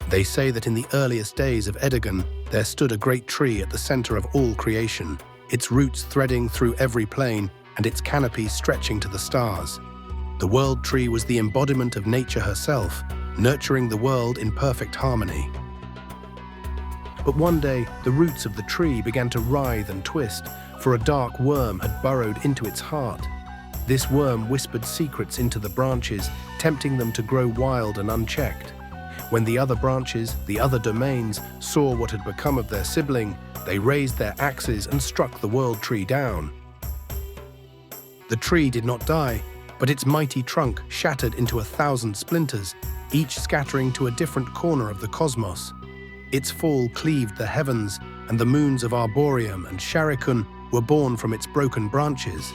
They say that in the earliest days of Edagon, there stood a great tree at the center of all creation, its roots threading through every plane and its canopy stretching to the stars. The world tree was the embodiment of nature herself, nurturing the world in perfect harmony. But one day, the roots of the tree began to writhe and twist, for a dark worm had burrowed into its heart. This worm whispered secrets into the branches, tempting them to grow wild and unchecked. When the other branches, the other domains, saw what had become of their sibling, they raised their axes and struck the world tree down. The tree did not die, but its mighty trunk shattered into 1,000 splinters, each scattering to a different corner of the cosmos. Its fall cleaved the heavens, and the moons of Arboreum and Sharikun were born from its broken branches.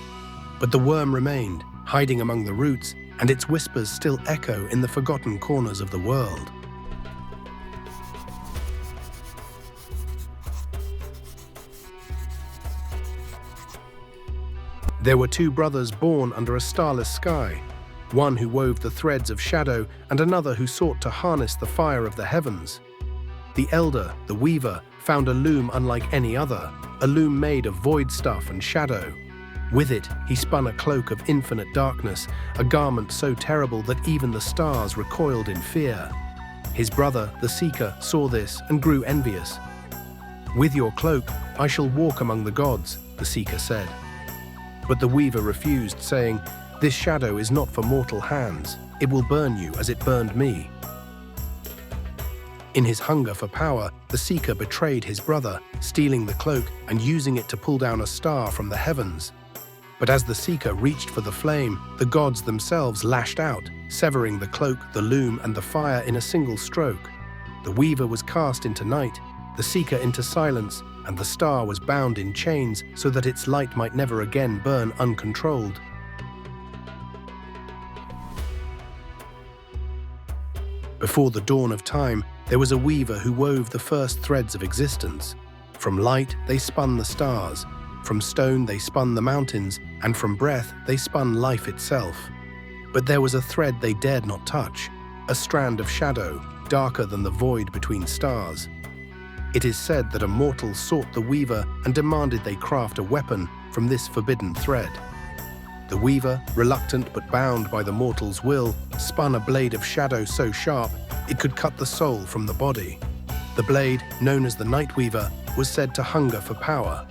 But the worm remained, hiding among the roots, and its whispers still echo in the forgotten corners of the world. There were two brothers born under a starless sky, one who wove the threads of shadow and another who sought to harness the fire of the heavens. The elder, the weaver, found a loom unlike any other, a loom made of void stuff and shadow. With it, he spun a cloak of infinite darkness, a garment so terrible that even the stars recoiled in fear. His brother, the seeker, saw this and grew envious. "With your cloak, I shall walk among the gods," the seeker said. But the weaver refused, saying, "This shadow is not for mortal hands. It will burn you as it burned me." In his hunger for power, the seeker betrayed his brother, stealing the cloak and using it to pull down a star from the heavens. But as the seeker reached for the flame, the gods themselves lashed out, severing the cloak, the loom, and the fire in a single stroke. The weaver was cast into night, the seeker into silence, and the star was bound in chains so that its light might never again burn uncontrolled. Before the dawn of time, there was a weaver who wove the first threads of existence. From light, they spun the stars. From stone, they spun the mountains. And from breath, they spun life itself. But there was a thread they dared not touch, a strand of shadow, darker than the void between stars. It is said that a mortal sought the weaver and demanded they craft a weapon from this forbidden thread. The weaver, reluctant but bound by the mortal's will, spun a blade of shadow so sharp it could cut the soul from the body. The blade, known as the Nightweaver, was said to hunger for power.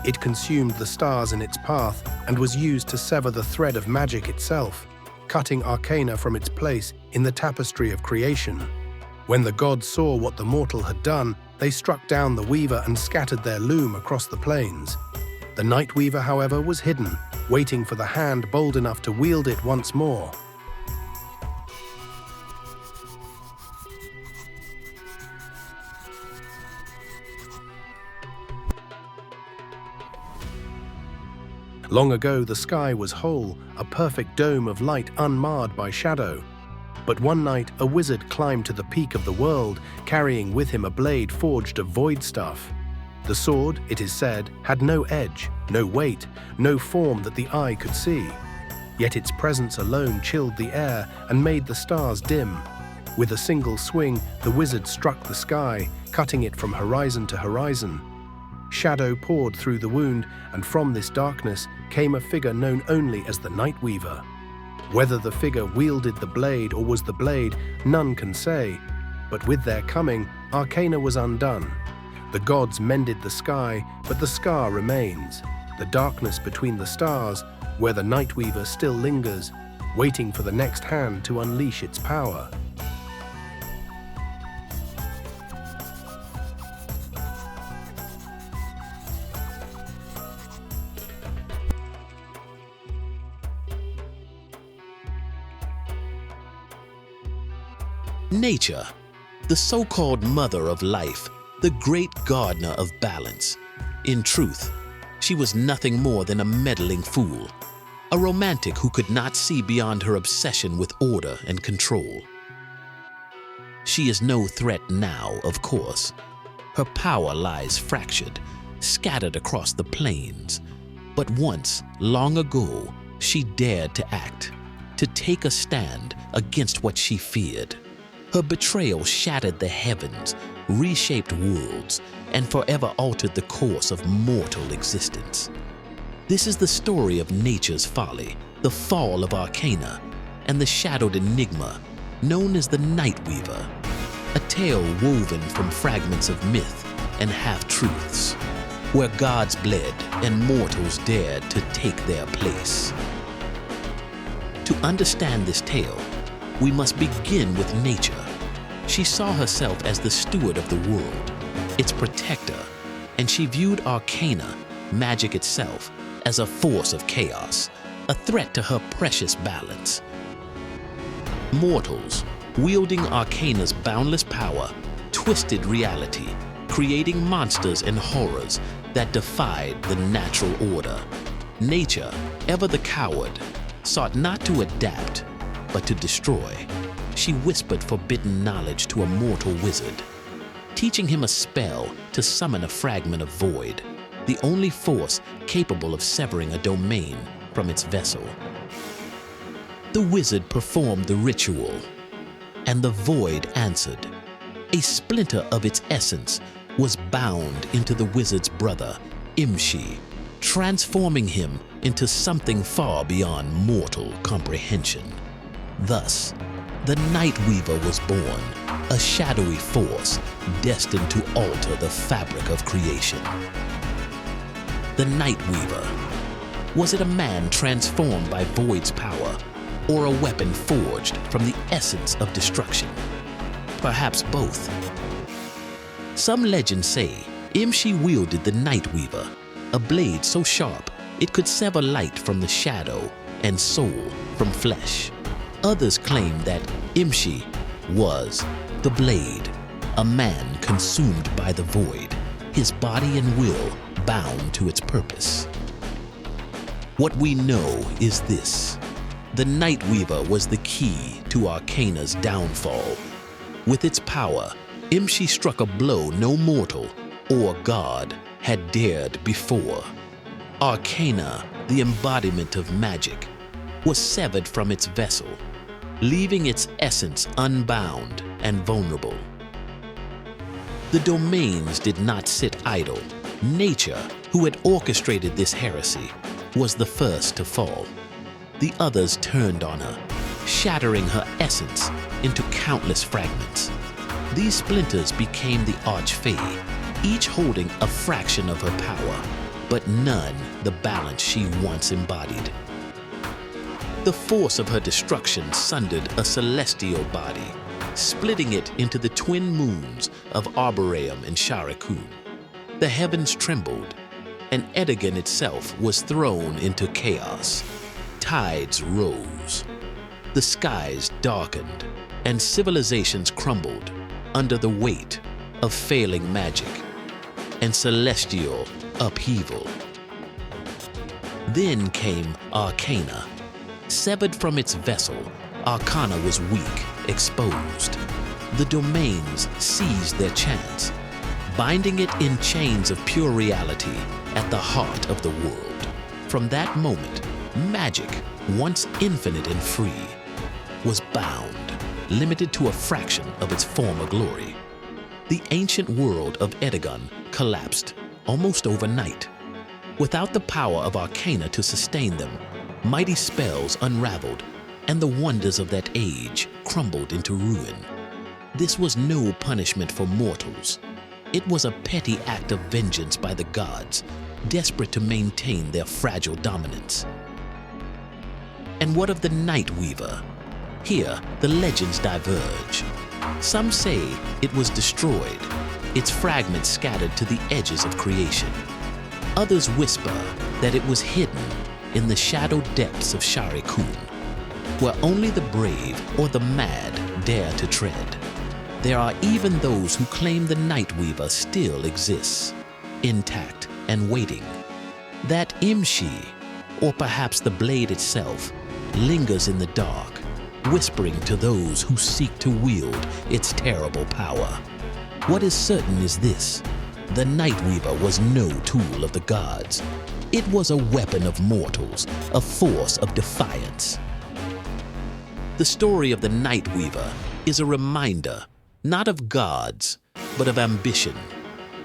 It consumed the stars in its path and was used to sever the thread of magic itself, cutting Arcana from its place in the tapestry of creation. When the gods saw what the mortal had done, they struck down the weaver and scattered their loom across the plains. The Nightweaver, however, was hidden, waiting for the hand bold enough to wield it once more. Long ago, the sky was whole, a perfect dome of light unmarred by shadow. But one night, a wizard climbed to the peak of the world, carrying with him a blade forged of void stuff. The sword, it is said, had no edge, no weight, no form that the eye could see. Yet its presence alone chilled the air and made the stars dim. With a single swing, the wizard struck the sky, cutting it from horizon to horizon. Shadow poured through the wound, and from this darkness came a figure known only as the Nightweaver. Whether the figure wielded the blade or was the blade, none can say. But with their coming, Arcana was undone. The gods mended the sky, but the scar remains, the darkness between the stars, where the Nightweaver still lingers, waiting for the next hand to unleash its power. Nature, the so-called mother of life, the great gardener of balance. In truth, she was nothing more than a meddling fool, a romantic who could not see beyond her obsession with order and control. She is no threat now, of course. Her power lies fractured, scattered across the plains. But once, long ago, she dared to act, to take a stand against what she feared. Her betrayal shattered the heavens, reshaped worlds, and forever altered the course of mortal existence. This is the story of nature's folly, the fall of Arcana, and the shadowed enigma known as the Nightweaver, a tale woven from fragments of myth and half-truths, where gods bled and mortals dared to take their place. To understand this tale, we must begin with nature. She saw herself as the steward of the world, its protector, and she viewed Arcana, magic itself, as a force of chaos, a threat to her precious balance. Mortals, wielding Arcana's boundless power, twisted reality, creating monsters and horrors that defied the natural order. Nature, ever the coward, sought not to adapt, but to destroy. She whispered forbidden knowledge to a mortal wizard, teaching him a spell to summon a fragment of void, the only force capable of severing a domain from its vessel. The wizard performed the ritual, and the void answered. A splinter of its essence was bound into the wizard's brother, Imshi, transforming him into something far beyond mortal comprehension. Thus, the Nightweaver was born, a shadowy force destined to alter the fabric of creation. The Nightweaver. Was it a man transformed by Void's power, or a weapon forged from the essence of destruction? Perhaps both. Some legends say Imshi wielded the Nightweaver, a blade so sharp it could sever light from the shadow and soul from flesh. Others claim that Imshi was the blade, a man consumed by the void, his body and will bound to its purpose. What we know is this: the Nightweaver was the key to Arcana's downfall. With its power, Imshi struck a blow no mortal or god had dared before. Arcana, the embodiment of magic, was severed from its vessel, leaving its essence unbound and vulnerable. The domains did not sit idle. Nature, who had orchestrated this heresy, was the first to fall. The others turned on her, shattering her essence into countless fragments. These splinters became the Archfey, each holding a fraction of her power, but none the balance she once embodied. The force of her destruction sundered a celestial body, splitting it into the twin moons of Arboreum and Sharikun. The heavens trembled, and Edagan itself was thrown into chaos. Tides rose, the skies darkened, and civilizations crumbled under the weight of failing magic and celestial upheaval. Then came Arcana. Severed from its vessel, Arcana was weak, exposed. The domains seized their chance, binding it in chains of pure reality at the heart of the world. From that moment, magic, once infinite and free, was bound, limited to a fraction of its former glory. The ancient world of Edagan collapsed almost overnight. Without the power of Arcana to sustain them, mighty spells unraveled, and the wonders of that age crumbled into ruin. This was no punishment for mortals. It was a petty act of vengeance by the gods, desperate to maintain their fragile dominance. And what of the Nightweaver? Here, the legends diverge. Some say it was destroyed, its fragments scattered to the edges of creation. Others whisper that it was hidden in the shadowed depths of Sharikun, where only the brave or the mad dare to tread. There are even those who claim the Nightweaver still exists, intact and waiting. That Imshi, or perhaps the blade itself, lingers in the dark, whispering to those who seek to wield its terrible power. What is certain is this: the Nightweaver was no tool of the gods. It was a weapon of mortals, a force of defiance. The story of the Nightweaver is a reminder, not of gods, but of ambition.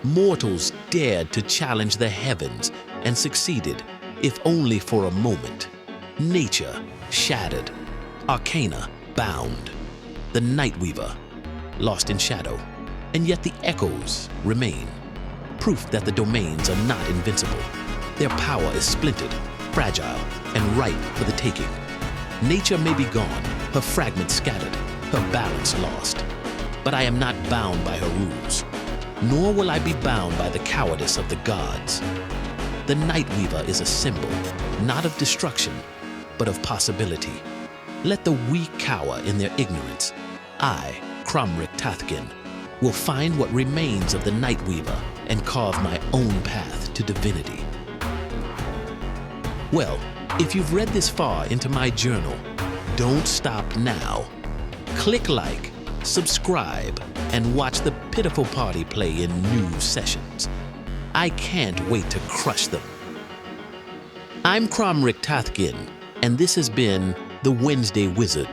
Mortals dared to challenge the heavens and succeeded, if only for a moment. Nature shattered, Arcana bound, the Nightweaver lost in shadow, and yet the echoes remain. Proof that the domains are not invincible. Their power is splintered, fragile, and ripe for the taking. Nature may be gone, her fragments scattered, her balance lost. But I am not bound by her rules, nor will I be bound by the cowardice of the gods. The Nightweaver is a symbol, not of destruction, but of possibility. Let the weak cower in their ignorance. I, Cromric Tathkin, will find what remains of the Nightweaver and carve my own path to divinity. Well, if you've read this far into my journal, don't stop now. Click like, subscribe, and watch the pitiful party play in new sessions. I can't wait to crush them. I'm Cromric Tathkin, and this has been The Wednesday Wizard.